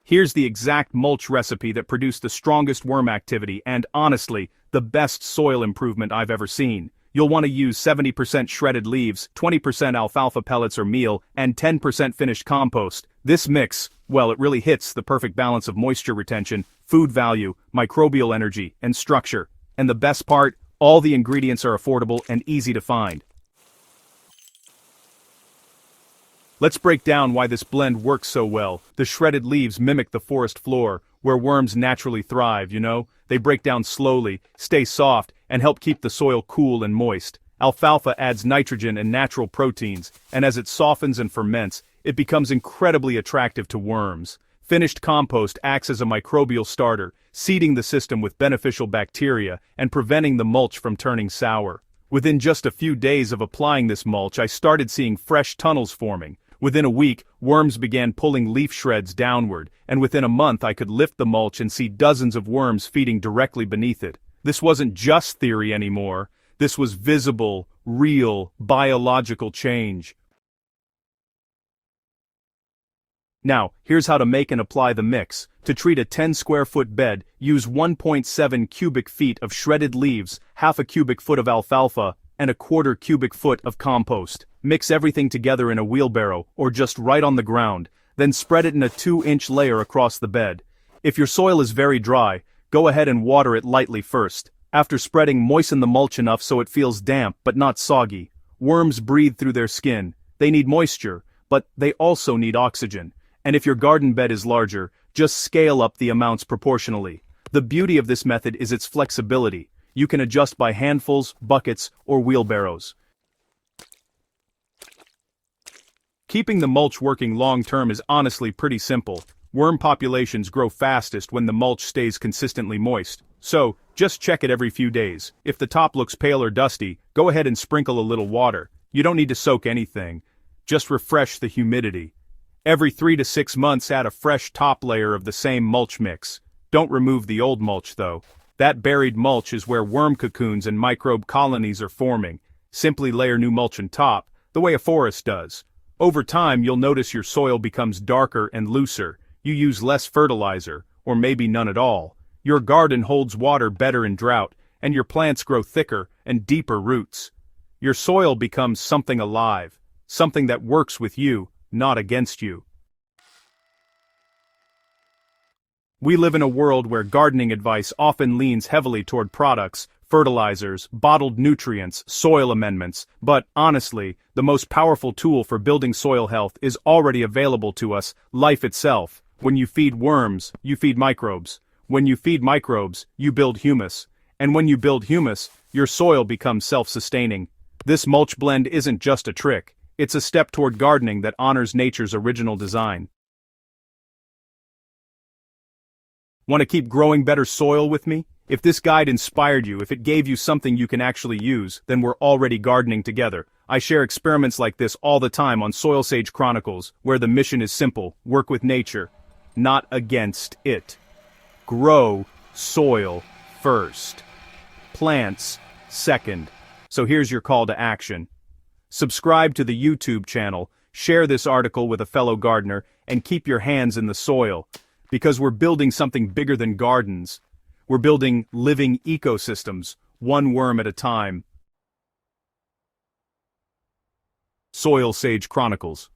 Here's the exact mulch recipe that produced the strongest worm activity and, honestly, the best soil improvement I've ever seen. You'll want to use 70% shredded leaves, 20% alfalfa pellets or meal, and 10% finished compost. This mix, well, it really hits the perfect balance of moisture retention, food value, microbial energy, and structure. And the best part, all the ingredients are affordable and easy to find. Let's break down why this blend works so well. The shredded leaves mimic the forest floor, where worms naturally thrive, you know? They break down slowly, stay soft, and help keep the soil cool and moist. Alfalfa adds nitrogen and natural proteins, and as it softens and ferments, it becomes incredibly attractive to worms. Finished compost acts as a microbial starter, seeding the system with beneficial bacteria and preventing the mulch from turning sour. Within just a few days of applying this mulch, I started seeing fresh tunnels forming. Within a week, worms began pulling leaf shreds downward, and within a month I could lift the mulch and see dozens of worms feeding directly beneath it. This wasn't just theory anymore. This was visible, real, biological change. Now, here's how to make and apply the mix. To treat a 10-square-foot bed, use 1.7 cubic feet of shredded leaves, half a cubic foot of alfalfa, and a quarter cubic foot of compost. Mix everything together in a wheelbarrow, or just right on the ground, then spread it in a 2-inch layer across the bed. If your soil is very dry, go ahead and water it lightly first. After spreading, moisten the mulch enough so it feels damp but not soggy. Worms breathe through their skin. They need moisture, but they also need oxygen. And if your garden bed is larger, just scale up the amounts proportionally. The beauty of this method is its flexibility. You can adjust by handfuls, buckets, or wheelbarrows. Keeping the mulch working long-term is honestly pretty simple. Worm populations grow fastest when the mulch stays consistently moist. So, just check it every few days. If the top looks pale or dusty, go ahead and sprinkle a little water. You don't need to soak anything. Just refresh the humidity. Every 3 to 6 months add a fresh top layer of the same mulch mix. Don't remove the old mulch though. That buried mulch is where worm cocoons and microbe colonies are forming. Simply layer new mulch on top, the way a forest does. Over time you'll notice your soil becomes darker and looser. You use less fertilizer, or maybe none at all. Your garden holds water better in drought, and your plants grow thicker and deeper roots. Your soil becomes something alive, something that works with you, not against you. We live in a world where gardening advice often leans heavily toward products, fertilizers, bottled nutrients, soil amendments, but, honestly, the most powerful tool for building soil health is already available to us, life itself. When you feed worms, you feed microbes. When you feed microbes, you build humus. And when you build humus, your soil becomes self-sustaining. This mulch blend isn't just a trick. It's a step toward gardening that honors nature's original design. Want to keep growing better soil with me? If this guide inspired you, if it gave you something you can actually use, then we're already gardening together. I share experiments like this all the time on Soil Sage Chronicles, where the mission is simple: work with nature, not against it. Grow soil first. Plants second. So here's your call to action. Subscribe to the YouTube channel, share this article with a fellow gardener, and keep your hands in the soil. Because we're building something bigger than gardens. We're building living ecosystems, one worm at a time. Soil Sage Chronicles.